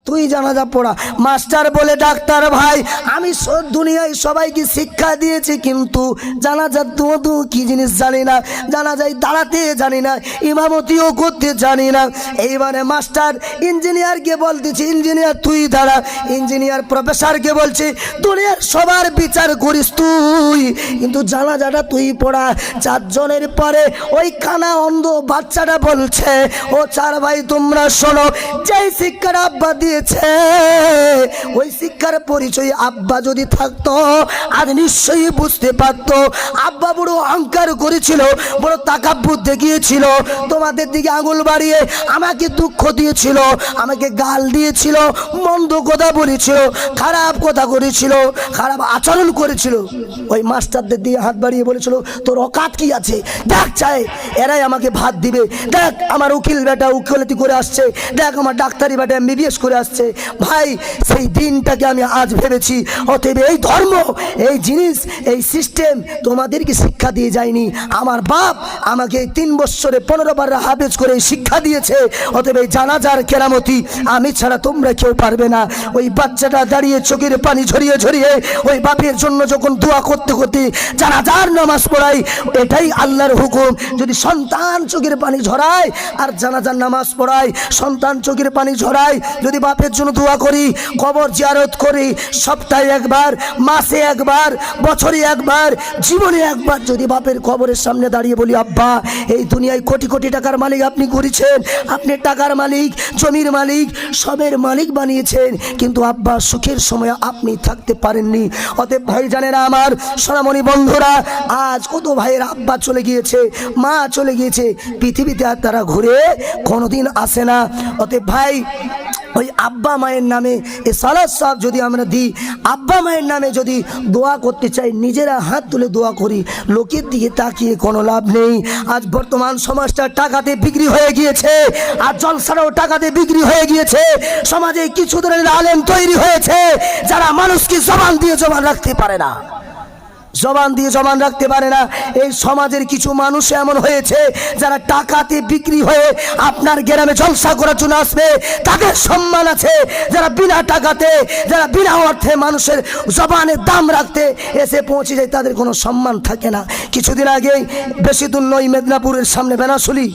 তুই জানাজা পড়া। মাস্টার বলে ডাক্তার ভাই আমি দুনিয়ায় সবাইকে শিক্ষা দিয়েছি, কিন্তু জানাজার দু কি জিনিস জানি না, জানাজায় দাঁড়াতে জানি না, ইমামতিও করতে জানি না। এইবারে মাস্টার ইঞ্জিনিয়ারকে বলতেছি, ইঞ্জিনিয়ার তুই দাঁড়া। ইঞ্জিনিয়ার প্রফেসরকে বলছে দুনিয়ার সবার বিচার করিস তুই, কিন্তু জানাজাটা তুই পড়া। 4 জনের পরে ওই কানা অন্ধ বাচ্চাটা বলছে, ও 4 ভাই তোমরা শোনো, যেই শিক্ষার আব্বা দিয়েছে ওই শিক্ষার পরিচয় আব্বা যদি থাকতো আজ নিশ্চয়ই বুঝতে পারতো। আব্বা বড় অহংকার করেছিল, বড় তাকাব্বুর দেখিয়েছিল, তোমাদের দিকে আঙুল বাড়িয়ে আমাকে দুঃখ দিয়েছিল, আমাকে গাল দিয়েছিল, মন্দ কথা বলেছিল, খারাপ কথা করেছিল, খারাপ আচরণ করেছিল। ওই মাস্টারদের দিয়ে হাত বাড়িয়ে বলেছিল তোর অকাত কি আছে, দেখ চাই এরাই আমাকে ভাত দিবে, দেখ আমার উকিল বেটা উকিলতি করে আসছে, দেখ আমার ডাক্তারি বেটা MBBS করে আসছে। ভাই সেই দিনটাকে আমি আজ ভেবেছি। অতএব এই ধর্ম, এই জিনিস, এই সিস্টেম তোমাদেরকে শিক্ষা দিয়ে যায়নি। আমার বাপ আমাকে 3 বছরে 15 বার হাফেজ করে শিক্ষা দিয়েছে। অতএব এই জানাজার কেরামতি আমি ছাড়া তোমরা কেউ পারবে না। ওই বাচ্চাটা দাঁড়িয়ে চোখের পানি ঝরিয়ে ঝরিয়ে ওই বাপের জন্য যখন দোয়া করতে করতে জানাজার নামাজ পড়াই, এটাই আল্লাহর হুকুম। যদি সন্তান চোখের পানি ঝরায় আর জানাজার নামাজ পড়ায়, সন্তান চোখের পানি ঝরায়, যদি বাপের জন্য দোয়া করি, কবর জিয়ারত করি, সপ্তাহে একবার, মাসে একবার, বছরে একবার, জীবনে একবার যদি বাপের কবরের সামনে দাঁড়িয়ে বলি আব্বা এই দুনিয়ায় কোটি কোটি টাকার মালিক আপনি করেছেন, আপনি টাকার মালিক, জমির মালিক, সবের মালিক বানিয়েছেন, কিন্তু আব্বা সুখের সময় আপনি থাকতে পারেননি। অতএব ভাই জানেরা আমার, সোনামণি বন্ধুরা, আজ কত ভাইয়ের আব্বা চলে গিয়েছে, মা চলে গিয়েছে, পৃথিবীতে আর তারা ঘুরে কোনোদিন আসে না। অতএব ভাই ওই আব্বা মায়ের নামে এই সালাত সব যদি আমরা দিই, আব্বা মায়ের নামে যদি দোয়া করতে চাই, নিজেরা হাত তুলে দোয়া করি, লোকের দিকে তাকিয়ে কোনো লাভ নেই। আজ বর্তমান সমাজটা টাকাতে বিক্রি হয়ে গিয়েছে, আর জলসাটাও টাকাতে বিক্রি হয়ে গিয়েছে। সমাজে কিছু ধরনের আলেম তৈরি হয়েছে যারা মানুষকে জবান দিয়ে জবান রাখতে পারে না, জবান দিয়ে জবান রাখতে পারে না। এই সমাজের কিছু মানুষ এমন হয়েছে যারা টাকাতে বিক্রি হয়ে আপনার গ্রামে জলসা করার জন্য আসবে, তাদের সম্মান আছে। যারা বিনা টাকাতে, যারা বিনা অর্থে মানুষের জবানের দাম রাখতে এসে পৌঁছে যায়, তাদের কোনো সম্মান থাকে না। কিছুদিন আগেই, বেশি দূর নয়, মেদিনীপুরের সামনে বেনাশুলি,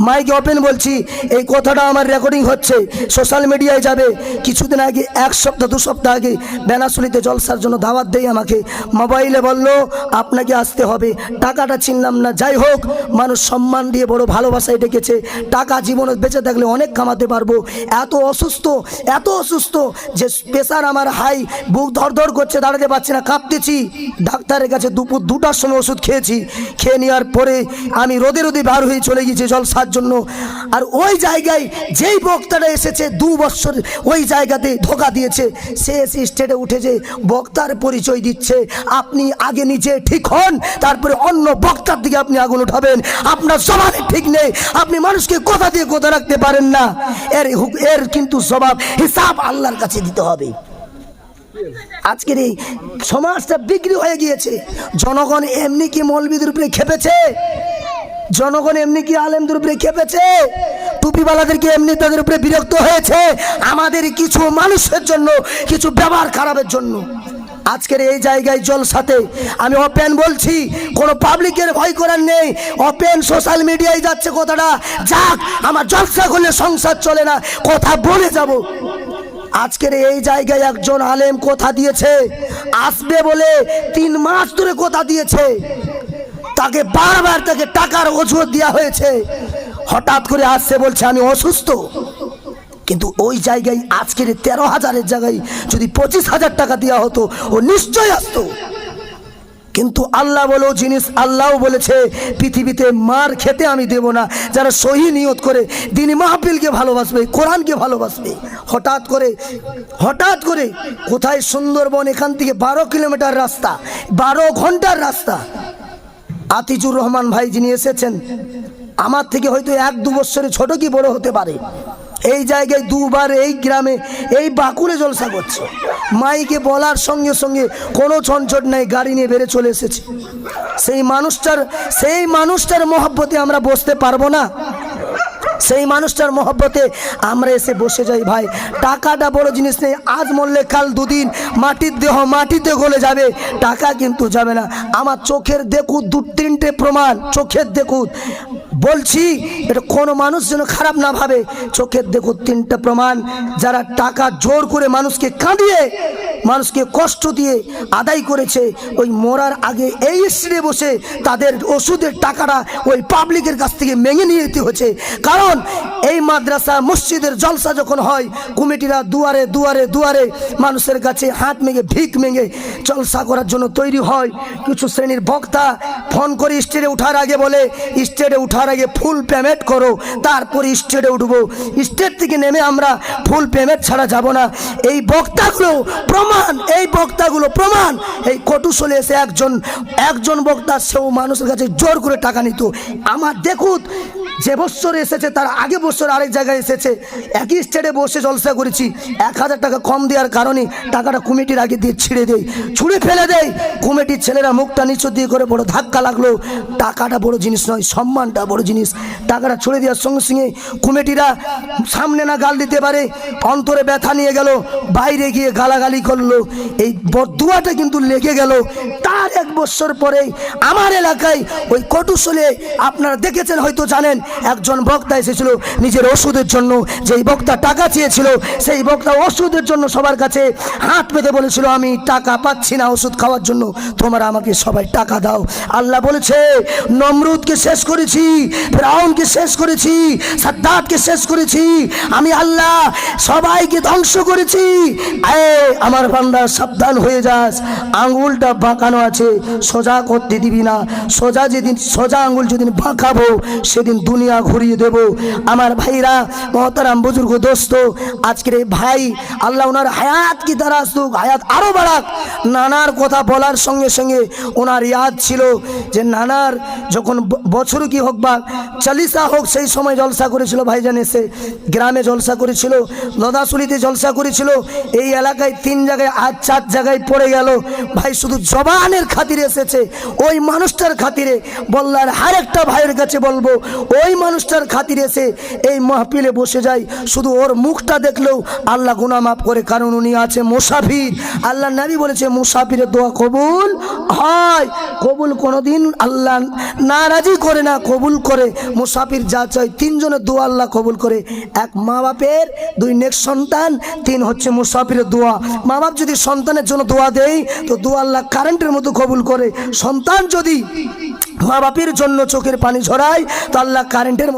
মাইকে ওপেন বলছি, এই কথাটা আমার রেকর্ডিং হচ্ছে, সোশ্যাল মিডিয়ায় যাবে। কিছুদিন আগে, 1 সপ্তাহ 2 সপ্তাহ আগে বেনাশুলিতে জলসার জন্য দাওয়াত দেয় আমাকে, মোবাইলে বললো আপনাকে আসতে হবে। টাকাটা চিনলাম না, যাই হোক, মানুষ সম্মান দিয়ে বড় ভালোবাসায় ডেকেছে। টাকা জীবনে বেঁচে থাকলে অনেক কামাতে পারবো। এত অসুস্থ, এত অসুস্থ যে প্রেশার আমার হাই, বুক ধড়ধড় করছে, দাঁড়াতে পারছি না, কাঁপতেছি। ডাক্তারের কাছে দুপুর 2টার সময় ওষুধ খেয়েছি, খেয়ে নেওয়ার পরে আমি রোদে রোদে বার হয়ে চলে গেছি জলসার জন্য। আর ওই জায়গায় যেই বক্তাটা এসেছে 2 বছর ওই জায়গাতে ধোকা দিয়েছে, সে এসে স্টেজে উঠেছে, বক্তার পরিচয় দিচ্ছে। আপনি আগে নিজে ঠিক হন, তারপরে অন্য বক্তার দিকে আপনি আগুন উঠাবেন। আপনার জবানে ঠিক নেই, আপনি মানুষকে কথা দিয়ে কথা রাখতে পারেন না। এর কিন্তু জবাব, হিসাব আল্লাহর কাছে দিতে হবে। আজকের এই সমাজটা বিক্রি হয়ে গিয়েছে। জনগণ এমনি কি মৌলবীদের উপরে খেপেছে? জনগণ এমনি কি আলেমদের উপরে খেপেছে? টুপিওয়ালাদেরকে এমনি তাদের উপরে বিরক্ত হয়েছে আমাদের কিছু মানুষের জন্য, কিছু ব্যবহার খারাপের জন্য। আজকের এই জায়গায় জলসাতে আমি ওপেন বলছি, কোনো পাবলিকের ভয় করার নেই। ওপেন সোশ্যাল মিডিয়ায় যাচ্ছে কথাটা, যাক, আমার জলসা করলে সংসার চলে না, কথা বলে যাব। আজকের এই জায়গায় একজন আলেম কথা দিয়েছে, আসবে বলে 3 মাস ধরে কথা দিয়েছে, তাকে বারবার তাকে টাকার অজুহাত দেওয়া হয়েছে। হঠাৎ করে আসছে, বলছে আমি অসুস্থ। কিন্তু ওই জায়গায় আজকের 13,000-এর জায়গায় যদি 25,000 টাকা দেওয়া হতো, ও নিশ্চয় আসতো। কিন্তু আল্লাহ বলো জিনিস, আল্লাহ বলেছে পৃথিবীতে মার খেতে আমি দেব না যারা সহি নিয়ত করে দিনী মাহফিলকে ভালোবাসবে, কোরআনকে ভালোবাসবে। হঠাৎ করে কোথায় সুন্দরবন, এখান থেকে 12 কিলোমিটার রাস্তা, 12 ঘন্টার রাস্তা। আতিজুর রহমান ভাই যিনি এসেছেন, আমার থেকে হয়তো 1-2 বছরে ছোট কি বড় হতে পারে, এই জায়গায় 2 বার এই গ্রামে এই বাকুড়ে জলসা করছে। মাইকে বলার সঙ্গে সঙ্গে কোনো চঞ্চট নাই, গাড়ি নিয়ে বেড়ে চলে এসেছে। সেই মানুষটার মহব্বতে আমরা বসতে পারবো না? সেই মানুষটার মহব্বতে আমরা এসে বসে যাই। ভাই টাকাটা বড় জিনিস নেই, আজ মরলে কাল দুদিন মাটির দেহ মাটিতে গলে যাবে, টাকা কিন্তু যাবে না। আমার চোখের দেখুন 2-3টে প্রমাণ, চোখের দেখুন, বলছি এটা কোনো মানুষ যেন খারাপ না ভাবে, চোখের দেখুন 3টা প্রমাণ। যারা টাকা জোর করে মানুষকে কাঁদিয়ে মানুষকে কষ্ট দিয়ে আদায় করেছে, ওই মরার আগে এই স্ট্রিটে বসে তাদের ওষুধের টাকাটা ওই পাবলিকের কাছ থেকে মেঙে নিয়ে যেতে হচ্ছে। কারণ এই মাদ্রাসা মসজিদের জলসা যখন হয়, কমিটিরা দুয়ারে দুয়ারে দুয়ারে মানুষের কাছে হাত মেঙে ভিক মেঙে জলসা করার জন্য তৈরি হয়। কিছু শ্রেণীর বক্তা ফোন করে স্টেজে ওঠার আগে বলে, স্টেজে ওঠার আগে ফুল পেমেন্ট করো, তারপরে স্টেজে উঠবো। স্টেজ থেকে নেমে আমরা ফুল পেমেন্ট ছাড়া যাব না। এই বক্তাগুলো প্রমাণ, এই বক্তাগুলো প্রমাণ। এই কটুশলে এসে একজন বক্তা সেও মানুষের কাছে জোর করে টাকা নিত। আমার দেখুন যে বছর এসেছে তার আগে বছর আরেক জায়গায় এসেছে, একই স্টেজে বসে জলসা করেছি, 1000 টাকা কম দেওয়ার কারণে টাকাটা কমিটির আগে দিয়ে ছুঁড়ে ফেলে দেয়। কমিটির ছেলেরা মুখটা নিচু দিয়ে করে বড় ধাক্কা লাগলো। টাকাটা বড় জিনিস নয়, সম্মানটা বড় জিনিস। টাকাটা ছুঁড়ে দেওয়ার সঙ্গে সঙ্গে কমিটিরা সামনে না গাল দিতে পারে, অন্তরে ব্যথা নিয়ে গেল, বাইরে গিয়ে গালাগালি করলো। এই বদুয়াটা কিন্তু লেগে গেল। তার 1 বছর পরে আমার এলাকায় ওই কটুশলে আপনারা দেখেছেন, হয়তো জানেন, একজন বক্তা এসেছিল নিজের ওষুধের জন্য। যেই বক্তা টাকা চেয়েছিল সেই বক্তা ওষুধের জন্য সবার কাছে হাত পেতে বলেছিল, আমি টাকা পাচ্ছি না ওষুধ খাওয়ার জন্য, তোমরা আমাকে সবাই টাকা দাও। আল্লাহ বলেছে, নমরুদকে শেষ করেছি, ফিরআউনকে শেষ করেছি, সাদ্দাতকে শেষ করেছি, আমি আল্লাহ সবাইকে ধ্বংস করেছি। আমার বান্দা সাবধান হয়ে যাস, আঙ্গুলটা বাঁকানো আছে, সোজা করতে দিবি না। সোজা আঙ্গুল যেদিন বাঁকাবো সেদিন দুনিয়া ঘুরিয়ে দেব। আমার ভাইরা, মহতারাম বুজুর্গ দোস্ত, আজকের এই ভাই আল্লাহ ওনার হায়াত কি দ্বারা আসুক, হায়াত আরো বাড়াক। নানার কথা বলার সঙ্গে সঙ্গে ওনার ইয়াদ ছিল যে নানার যখন বছর কি হোক বা চালিসা হোক, সেই সময় জলসা করেছিল ভাইজান, এসে গ্রামে জলসা করেছিল, লদাসুলিতে জলসা করেছিল। এই এলাকায় 3 জায়গায়, আজ 4 জায়গায় পড়ে গেল। ভাই শুধু জবানের খাতিরে এসেছে, ওই মানুষটার খাতিরে। বললার আর একটা ভাইয়ের কাছে বলবো, ওই মানুষটার খাতিরে এসে এই মাহফিলে বসে যায়, শুধু ওর মুখটা দেখলেও আল্লাহ গুনাহ মাফ করে, কারণ উনি আছে মুসাফির। আল্লাহ নবী বলেছে মুসাফিরের দোয়া কবুল হয়। কবুল কোনোদিন আল্লাহ নারাজি করে না, কবুল করে। মুসাফির যা চায় 3 জনের দোয়া আল্লাহ কবুল করে। 1 মা বাপের, 2 নেক সন্তান, 3 হচ্ছে মুসাফিরের দোয়া। মা বাপ যদি সন্তানের জন্য দোয়া দেয় তো দোয়া আল্লাহ কারেন্টের মতো কবুল করে। সন্তান যদি মা বাপের জন্য চোখের পানি ঝরায় তো আল্লাহ কারেন্টের মতো